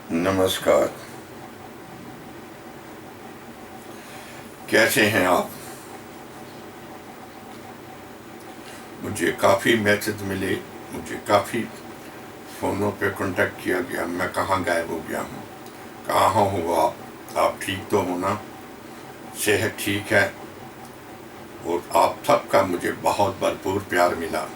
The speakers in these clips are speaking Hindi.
नमस्कार। कैसे हैं आप? मुझे काफ़ी मैसेज मिले, मुझे काफ़ी फ़ोनों पे कांटेक्ट किया गया, मैं कहाँ गायब हो गया हूँ, कहाँ हो आप ठीक तो हो ना? सेहत ठीक है? और आप सबका मुझे बहुत भरपूर प्यार मिला।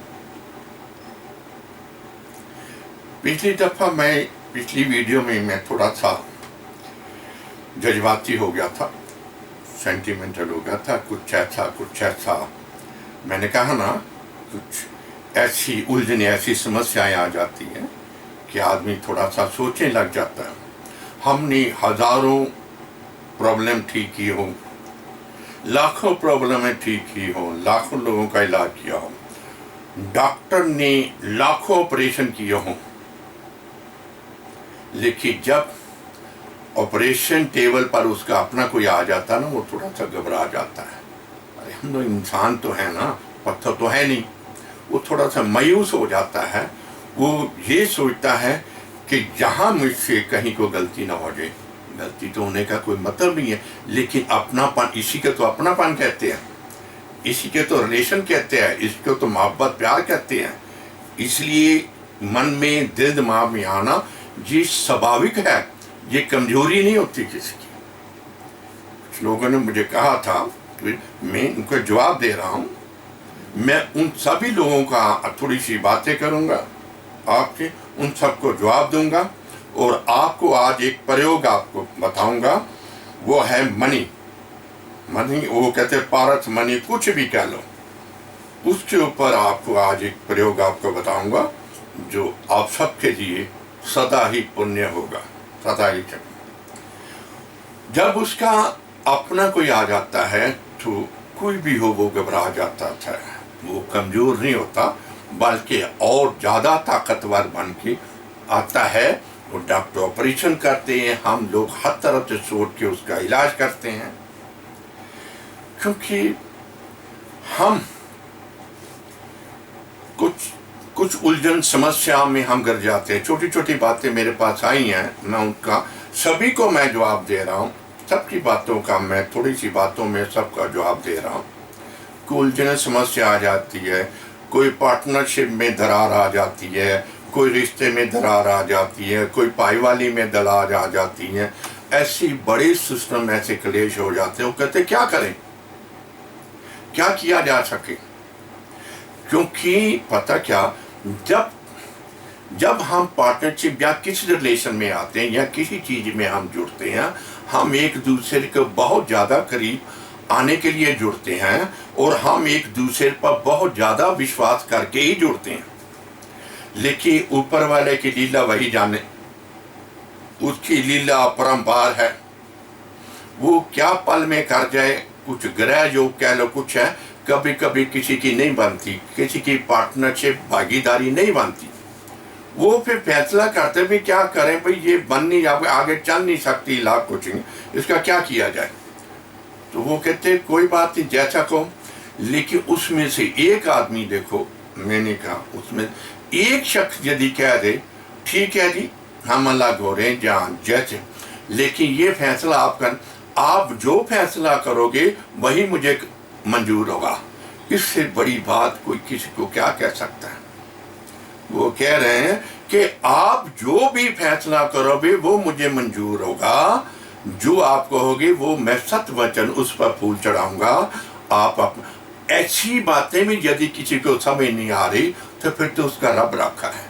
पिछली वीडियो में मैं थोड़ा सा जज्बाती हो गया था, सेंटिमेंटल हो गया था, कुछ ऐसा मैंने कहा ना, कुछ ऐसी उलझने, ऐसी समस्याएं आ जाती हैं कि आदमी थोड़ा सा सोचने लग जाता है। हमने हजारों प्रॉब्लम ठीक की हो, लाखों प्रॉब्लमें ठीक की हो, लाखों लोगों का इलाज किया हो, डॉक्टर ने लाखों ऑपरेशन किए हों, लेकिन जब ऑपरेशन टेबल पर उसका अपना कोई आ जाता ना, वो थोड़ा सा घबरा जाता है। अरे हम लोग इंसान तो है ना, पत्थर तो है नहीं। वो थोड़ा सा मायूस हो जाता है। वो ये सोचता है कि जहाँ मुझसे कहीं को गलती ना हो जाए। गलती तो होने का कोई मतलब नहीं है, लेकिन अपनापन, इसी के तो अपनापन कहते हैं, इसी के तो रिलेशन कहते हैं, इसको तो मोहब्बत प्यार कहते हैं। इसलिए मन में, दिल दिमाग में आना ये स्वाभाविक है, ये कमजोरी नहीं होती किसी की। कुछ लोगों ने मुझे कहा था, मैं उनको जवाब दे रहा हूँ। मैं उन सभी लोगों का थोड़ी सी बातें करूँगा, आपके उन सबको जवाब दूंगा, और आपको आज एक प्रयोग आपको बताऊंगा। वो है मनी। वो कहते हैं पारस मनी, कुछ भी कह लो, उसके ऊपर आपको आज एक प्रयोग आपको बताऊंगा जो आप सबके लिए सदा ही पुण्य होगा, सदा ही। जब उसका अपना कोई आ जाता है तो कोई भी हो वो घबरा जाता था। वो कमजोर नहीं होता, बल्कि और ज्यादा ताकतवर बन के आता है। वो डॉक्टर ऑपरेशन करते हैं, हम लोग हर तरफ से सोच के उसका इलाज करते हैं, क्योंकि हम कुछ उलझन समस्या में हम गिर जाते हैं। छोटी छोटी बातें मेरे पास आई हैं, मैं उनका सभी को मैं जवाब दे रहा हूँ। सबकी बातों का मैं थोड़ी सी बातों में सबका जवाब दे रहा हूँ। कोई उलझन समस्या आ जाती है, कोई पार्टनरशिप में दरार आ जाती है, कोई रिश्ते में दरार आ जाती है, कोई पाईवाली में दरार आ जाती है, ऐसी बड़े सिस्टम, ऐसे क्लेश हो जाते हैं। वो कहते क्या करें, क्या किया जा सके? क्योंकि पता क्या, जब हम पार्टनरशिप या किसी रिलेशन में आते हैं या किसी चीज में हम जुड़ते हैं, हम एक दूसरे को बहुत ज्यादा करीब आने के लिए जुड़ते हैं, और हम एक दूसरे पर बहुत ज्यादा विश्वास करके ही जुड़ते हैं। लेकिन ऊपर वाले की लीला वही जाने, उसकी लीला अपरंपार है। वो क्या पल में कर जाए, कुछ ग्रह जो कह लो कुछ है, कभी कभी किसी की नहीं बनती, किसी की पार्टनरशिप भागीदारी नहीं बनती। वो फिर फैसला करते भी क्या करें भाई, ये बन नहीं, आगे चल नहीं सकती, लाभ कुछ नहीं, इसका क्या किया जाए? तो वो कहते कोई बात नहीं, जैसा कहो। लेकिन उसमें से एक आदमी, देखो मैंने कहा, उसमें एक शख्स यदि कह दे ठीक है जी हम अलग हो रहे हैं जान जैसे, लेकिन ये फैसला आप जो फैसला करोगे वही मुझे मंजूर होगा, इससे बड़ी बात कोई किसी को क्या कह सकता है? वो कह रहे हैं कि आप जो भी फैसला करोगे वो मुझे मंजूर होगा, जो आप कहोगे वो मैं सत वचन उस पर फूल चढ़ाऊंगा। आप ऐसी बातें में यदि किसी को समझ नहीं आ रही तो फिर तो उसका रब रखा है,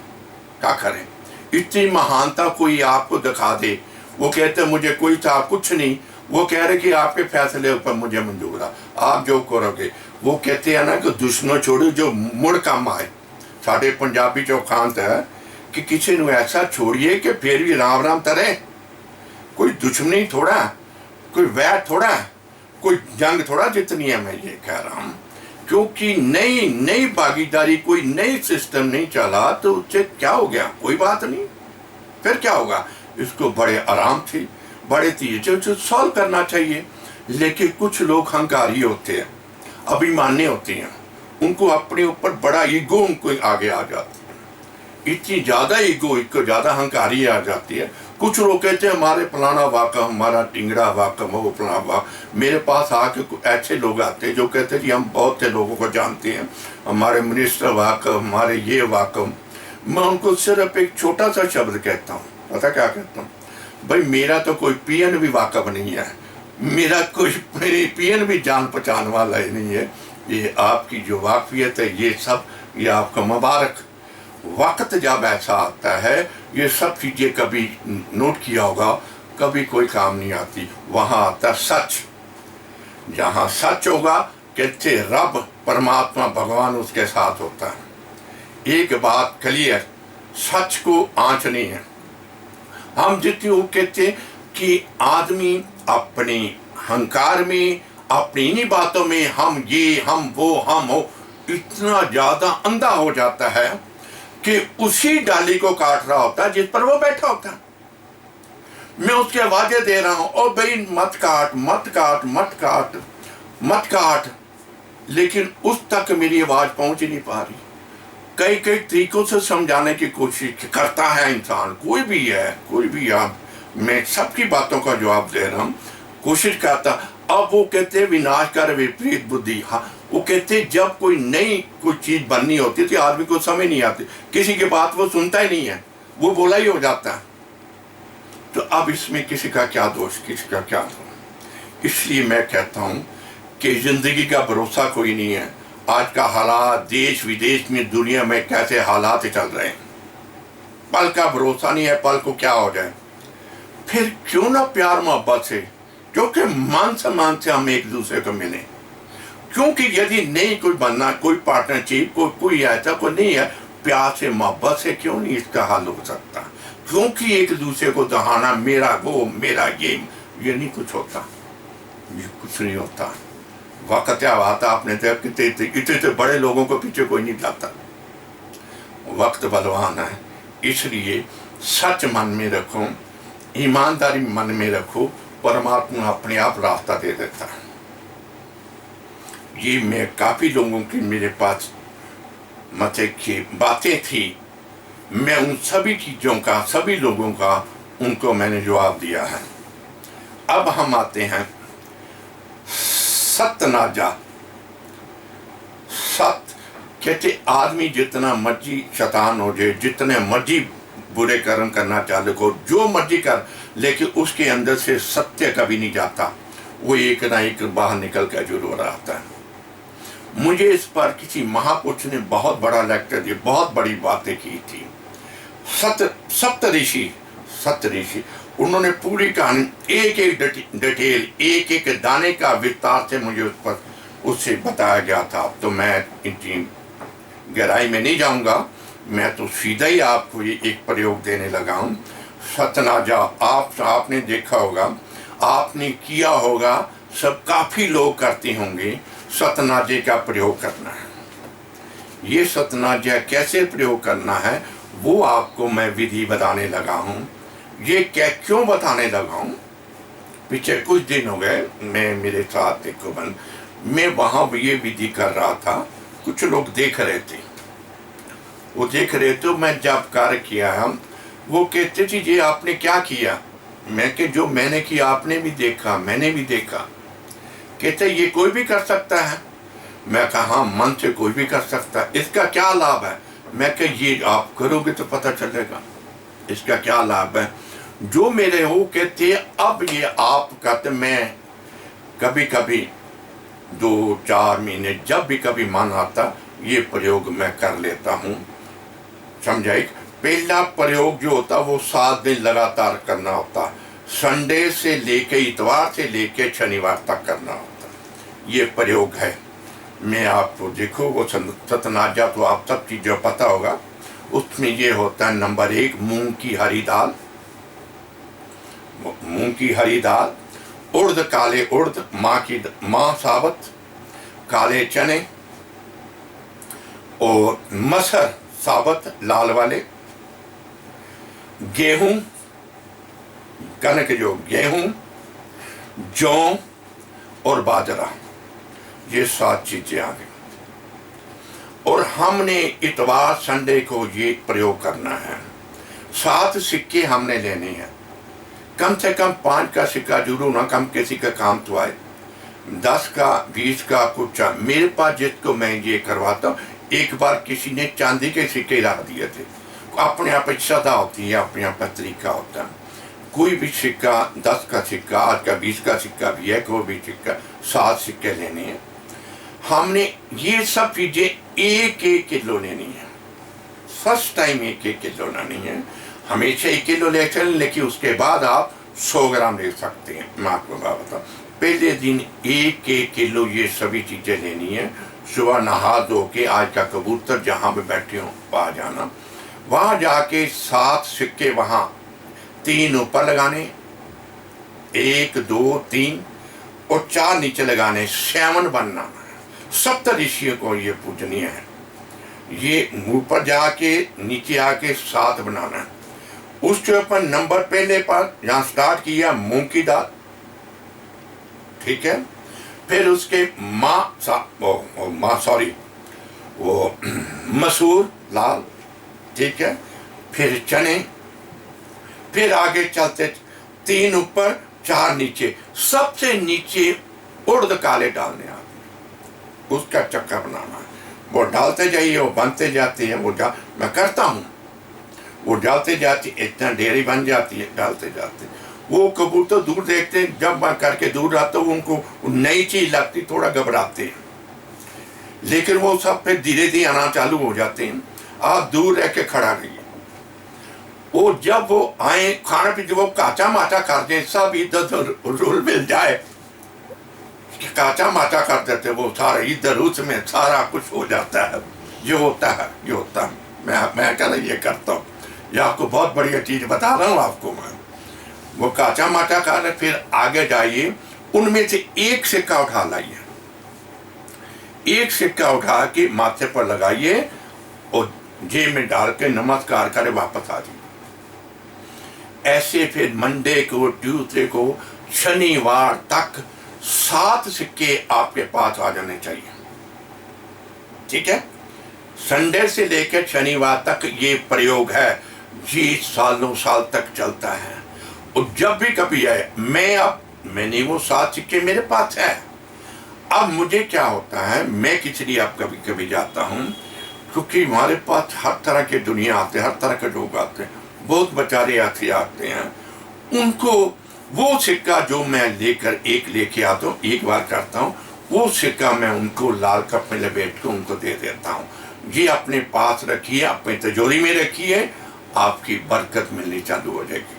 क्या करें? इतनी महानता कोई आपको दिखा दे, वो कहते मुझे कोई था कुछ नहीं, वो कह रहे कि आपके फैसले ऊपर मुझे मंजूर है, आप जो करोगे। वो कहते हैं ना कि दुश्मन छोड़ो जो मुड़ काम आए। साढ़े पंजाबी चौखांत है कि किसी ने ऐसा छोड़िए कि फिर भी राम राम तरे। कोई दुश्मनी थोड़ा, कोई वैर थोड़ा, कोई जंग थोड़ा जितनी है, मैं ये कह रहा हूँ। क्योंकि नई भागीदारी, कोई नई सिस्टम नहीं चला तो उससे क्या हो गया? कोई बात नहीं, फिर क्या होगा? इसको बड़े आराम से, बड़े तेज सॉल्व करना चाहिए। लेकिन कुछ लोग हंकारी होते हैं, अभिमानी होते हैं, उनको अपने ऊपर बड़ा ईगो उनको आगे आ जाती है। इतनी ज़्यादा ईगोइक को ज़्यादा अहंकारी आ जाती है। कुछ लोग कहते हैं हमारे फलाना वाकम, हमारा टिंगड़ा वाकम, वो फलाना वाकम। मेरे पास आके ऐसे लोग आते हैं जो कहते हैं जी हम बहुत से लोगों को जानते हैं, हमारे मिनिस्टर वाकम, हमारे ये वाकम। मैं उनको सिर्फ एक छोटा सा शब्द कहता हूँ, पता क्या कहता हूँ? भाई मेरा तो कोई पीएन भी वाकफ नहीं है, मेरा कोई पीएन भी जान पहचान वाला ही नहीं है। ये आपकी जो वाकफियत है ये सब, ये आपका मुबारक। वक्त जब ऐसा आता है, ये सब चीज़ें कभी नोट किया होगा, कभी कोई काम नहीं आती। वहाँ आता सच। जहाँ सच होगा, कहते रब परमात्मा भगवान उसके साथ होता है। एक बात क्लियर, सच को आँच नहीं है। हम जितनी वो कहते कि आदमी अपनी अहंकार में, अपनी इन्हीं बातों में हम ये, हम वो, हम हो, इतना ज़्यादा अंधा हो जाता है कि उसी डाली को काट रहा होता है जिस पर वो बैठा होता है। मैं उसके आवाज़ें दे रहा हूँ, और भाई मत काट, मत काट, मत काट, मत काट, लेकिन उस तक मेरी आवाज़ पहुँच ही नहीं पा रही। कई कई तरीकों से समझाने की कोशिश करता है इंसान, कोई भी है, कोई भी। आप, मैं सबकी बातों का जवाब दे रहा हूँ, कोशिश करता। अब वो कहते विनाश कर विपरीत बुद्धि। हाँ, वो कहते जब कोई नई कोई चीज़ बननी होती तो आदमी को समझ नहीं आती, किसी की बात वो सुनता ही नहीं है, वो बोला ही हो जाता है। तो अब इसमें किसी का क्या दोष, किसी का क्या दोष? इसलिए मैं कहता हूँ कि ज़िंदगी का भरोसा कोई नहीं है। आज का हालात देश विदेश में, दुनिया में कैसे हालात चल रहे हैं, पल का भरोसा नहीं है, पल को क्या हो जाए। फिर क्यों ना प्यार मोहब्बत से, क्योंकि मान सम्मान से हम एक दूसरे को मिलें। क्योंकि यदि नहीं कोई बनना, कोई पार्टनरशिप, कोई ऐसा कोई नहीं है, प्यार से मोहब्बत से क्यों नहीं इसका हल हो सकता? क्योंकि एक दूसरे को दहाना, मेरा वो, मेरा ये नहीं कुछ होता, ये कुछ नहीं होता। वक्त आता, आपने देखते इतने बड़े लोगों को पीछे कोई नहीं जाता। वक्त बलवान है, इसलिए सच मन में रखो, ईमानदारी मन में रखो, परमात्मा अपने आप रास्ता दे देता है। ये मैं काफ़ी लोगों की मेरे पास मतलब की बातें थी, मैं उन सभी चीज़ों का, सभी लोगों का उनको मैंने जवाब दिया है। अब हम आते हैं सत्यनाजा। सत्य कहते आदमी जितना मर्जी शैतान हो जाए, जितने मर्जी बुरे कर्म करना चाहे को, जो मर्जी कर, लेकिन उसके अंदर से सत्य कभी नहीं जाता, वो एक ना एक बाहर निकल कर जरूर आता है। मुझे इस पर किसी महापुरुष ने बहुत बड़ा लेक्चर दिया, बहुत बड़ी बातें की थी। सप्तऋषि उन्होंने पूरी कहानी एक एक डिटेल, एक एक दाने का विस्तार से मुझे उस पर उससे बताया गया था। तो मैं इतनी गहराई में नहीं जाऊंगा, मैं तो सीधा ही आपको ये एक प्रयोग देने लगा हूँ। सतनाजा आपने देखा होगा, आपने किया होगा, सब काफ़ी लोग करते होंगे। सतनाजे का प्रयोग करना है। ये सतनाजा कैसे प्रयोग करना है वो आपको मैं विधि बताने लगा हूँ। ये क्यों बताने लगा हूँ, पीछे कुछ दिन हो गए मैं मेरे साथ देखो बन मैं वहाँ ये विधि कर रहा था, कुछ लोग देख रहे थे, वो देख रहे थे, मैं जब कार्य किया हम, वो कहते थे ये आपने क्या किया? मैं कि जो मैंने किया आपने भी देखा, मैंने भी देखा। कहते ये कोई भी कर सकता है? मैं कहा हाँ, मन से कोई भी कर सकता है। इसका क्या लाभ है? मैं कि ये आप करोगे तो पता चलेगा इसका क्या लाभ है। जो मेरे हो कहते अब ये आप कहते, मैं कभी कभी 2-4 महीने जब भी कभी मन आता ये प्रयोग मैं कर लेता हूँ, समझाइए। पहला प्रयोग जो होता वो 7 दिन लगातार करना होता, संडे से लेके इतवार से लेके शनिवार तक करना होता। ये प्रयोग है। मैं आपको देखो वो सतनाजा तो आप सब चीज़ें पता होगा। उसमें ये होता है नंबर 1 मूंग की हरी दाल, मूंग की हरी दाल, उड़द काले उड़द, माँ साबत काले चने और मसर साबत लाल वाले, गेहूं, कनक जो गेहूं, जौ और बाजरा, ये 7 चीजें आ गई। और हमने इतवार संडे को ये प्रयोग करना है। 7 सिक्के हमने लेने हैं, कम से कम 5 का सिक्का जरूर ना, कम किसी का काम तो आए, 10 का 20 का कुछ। मेरे पास जिसको मैं ये करवाता हूँ, एक बार किसी ने चांदी के सिक्के रख दिए थे। अपने आप सदा होती है, अपने आप तरीका होता है। कोई भी सिक्का, 10 का सिक्का, आज का 20 का सिक्का भी है, कोई भी सिक्का, 7 सिक्के लेने हैं हमने। ये सब चीजें 1-1 किलो लेनी है। फर्स्ट टाइम 1-1 किलो लेनी है, हमेशा 1 किलो ले चलें, लेकिन उसके बाद आप 100 ग्राम ले सकते हैं। मैं आपको बात बताऊँ, पहले दिन 1-1 किलो ये सभी चीजें लेनी है। सुबह नहा धो के आज का कबूतर जहाँ पे बैठे हो वहाँ जाना, वहाँ जाके 7 सिक्के वहाँ 3 ऊपर लगाने, 1 2 3 और 4 नीचे लगाने, 7 बनना। सप्तऋषियों को ये पूजनीय है। ये ऊपर जाके नीचे आके 7 बनाना है। उसके ऊपर नंबर पहले पर यहाँ स्टार्ट किया मूंग की दाल, ठीक है। फिर उसके वो मसूर लाल, ठीक है। फिर चने, फिर आगे चलते 3 ऊपर 4 नीचे, सबसे नीचे उड़द काले डालने आते, उसका चक्कर बनाना है। वो डालते जाइए, वो बनते जाते हैं। मैं करता हूँ, वो डालते जाती, इतना डेरी बन जाती है, डालते जाते। वो कबूतर दूर देखते हैं, जब मैं करके दूर आता हूँ उनको नई चीज लगती, थोड़ा घबराते हैं, लेकिन वो सब फिर धीरे धीरे आना चालू हो जाते हैं। आप दूर रह के खड़ा रहिए। वो जब वो आए खाना पीते, वो काचा माचा कर दें, सब इधर रोल मिल जाए, काचा माचा कर देते, वो सारा इधर उसमें सारा कुछ हो जाता है। ये होता है, ये होता है। मैं क्या ये करता हूँ, ये आपको बहुत बढ़िया चीज बता रहा हूँ आपको मैं। वो काचा माचा कर, फिर आगे जाइए, उनमें से 1 सिक्का उठा लाइए, 1 सिक्का उठा के माथे पर लगाइए और जेब में डाल के नमस्कार करे वापस आ जाइए। ऐसे फिर मंडे को, ट्यूसडे को, शनिवार तक 7 सिक्के आपके पास आ जाने चाहिए, ठीक है। संडे से लेकर शनिवार तक ये प्रयोग है, ये सालों साल तक चलता है। और जब भी कभी आए, मैंने वो 7 सिक्के मेरे पास है। अब मुझे क्या होता है, मैं किसी अब कभी कभी जाता हूँ, क्योंकि हमारे पास हर तरह के दुनिया आते हैं, हर तरह के लोग आते हैं, बहुत बेचारे यात्री आते हैं। उनको वो सिक्का जो मैं लेके आता हूँ, एक बार करता हूँ, वो सिक्का मैं उनको लाल कप में लपेट के उनको दे देता हूँ। ये अपने पास रखिए, अपनी तिजोरी में रखिए, आपकी बरकत मिलनी चालू हो जाएगी।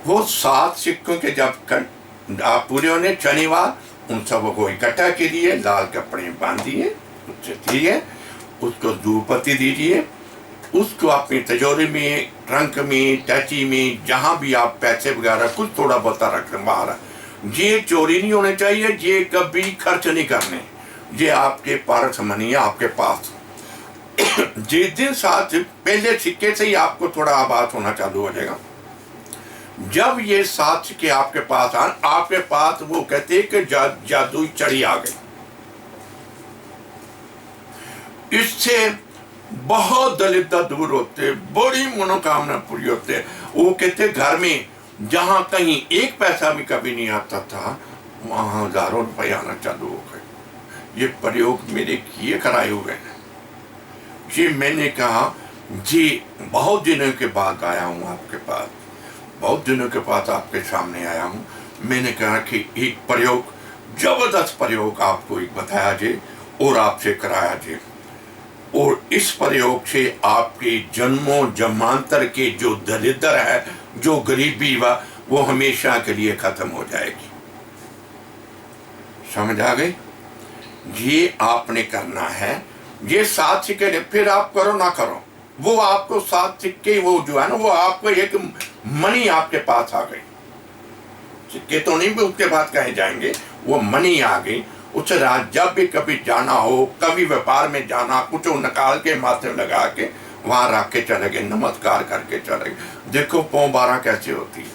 वो 7 सिक्कों के जब आप पूरे होने, शनिवार उन सबको इकट्ठा कीजिए, लाल कपड़े बांधिए, उससे दिए, उसको धूपबत्ती दीजिए, उसको अपनी तिजोरी में, ट्रंक में, टैची में, जहाँ भी आप पैसे वगैरह कुछ थोड़ा बहुत रख बाहर। ये चोरी नहीं होने चाहिए, ये कभी खर्च नहीं करने, ये आपके पास मनी है, आपके पास। जिस दिन 7 पहले सिक्के से ही आपको थोड़ा आभास होना चालू हो जाएगा। जब ये 7 सिक्के आपके पास आए, आपके पास वो कहते हैं कि जादुई चढ़ी आ गई। इससे बहुत दरिद्रता दूर होते, बड़ी मनोकामना पूरी होते। वो कहते घर में जहां कहीं 1 पैसा भी कभी नहीं आता था, वहां हजारों रुपये आना चालू हो गए। ये प्रयोग मेरे किए कराए हुए हैं। जी मैंने कहा, जी बहुत दिनों के बाद आया हूँ आपके पास, बहुत दिनों के बाद आपके सामने आया हूँ। मैंने कहा कि एक प्रयोग, जबरदस्त प्रयोग आपको एक बताया जाए और आपसे कराया जाए, और इस प्रयोग से आपके जन्मों जन्मांतर के जो दरिद्र है, जो गरीबी वो हमेशा के लिए खत्म हो जाएगी। समझ आ गई? ये आपने करना है। ये 7 सिक्के, फिर आप करो ना करो, वो आपको 7 सिक्के, वो जो है ना, वो आपको एक मनी आपके पास आ गई। सिक्के तो नहीं भी उसके बाद कहे जाएंगे, वो मनी आ गई। उससे जब भी कभी जाना हो, कभी व्यापार में जाना, कुछ निकाल के माथे लगा के वहां रख के चले गए, नमस्कार करके चले गए। देखो पौ 12 कैसे होती है,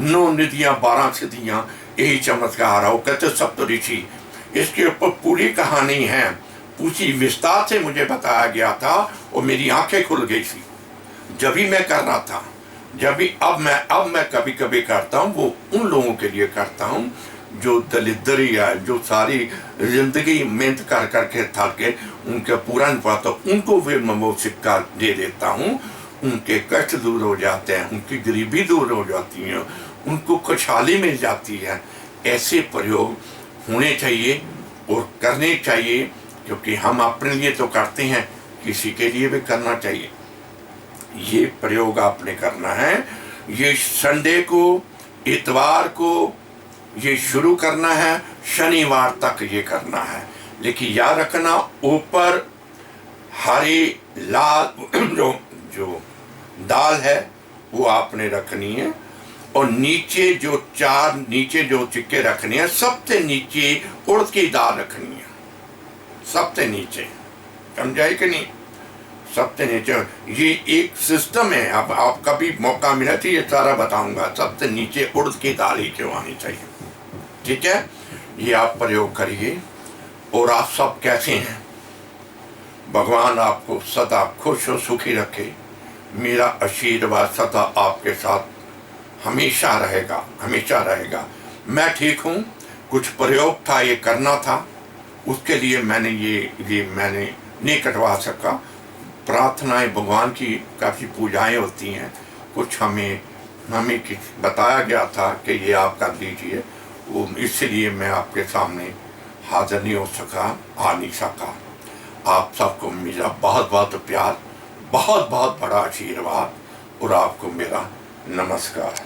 9 निधियां 12 सिद्धियां, यही चमत्कार है। वो कहते सप्तऋषि, इसके ऊपर पूरी कहानी है। उसी विस्तार से मुझे बताया गया था और मेरी आंखें खुल गई थी जब भी मैं कर रहा था। जब भी अब मैं कभी कभी करता हूँ, वो उन लोगों के लिए करता हूँ जो दलिद्री है, जो सारी जिंदगी मेहनत कर करके थक के उनके पूरा नहीं पाता, उनको भी मैं वो सिक्का दे देता हूँ। उनके कष्ट दूर हो जाते हैं, उनकी गरीबी दूर हो जाती है, उनको खुशहाली मिल जाती है। ऐसे प्रयोग होने चाहिए और करने चाहिए, क्योंकि हम अपने लिए तो करते हैं, किसी के लिए भी करना चाहिए। ये प्रयोग आपने करना है। ये संडे को, इतवार को ये शुरू करना है, शनिवार तक ये करना है। लेकिन याद रखना, ऊपर हरी लाल जो दाल है वो आपने रखनी है, और नीचे जो चिक्के रखने हैं, सबसे नीचे उड़द की दाल रखनी है, सबसे नीचे। समझाए कि नहीं? सबसे नीचे। ये एक सिस्टम है। अब आप कभी मौका मिला तो ये सारा बताऊंगा। सबसे नीचे उड़द की दाल ही क्यों आनी चाहिए, ठीक है? ये आप प्रयोग करिए। और आप सब कैसे हैं? भगवान आपको सदा खुश और सुखी रखे। मेरा आशीर्वाद सदा आपके साथ हमेशा रहेगा, हमेशा रहेगा। मैं ठीक हूँ। कुछ प्रयोग था, ये करना था, उसके लिए मैंने ये मैंने नहीं कटवा सका। प्रार्थनाएं भगवान की काफ़ी पूजाएं होती हैं, कुछ हमें बताया गया था कि ये आप कर लीजिए, वो इसलिए मैं आपके सामने हाजिर नहीं हो सका, आ नहीं सका। आप सबको मेरा बहुत बहुत प्यार, बहुत बहुत बड़ा आशीर्वाद, और आपको मेरा नमस्कार।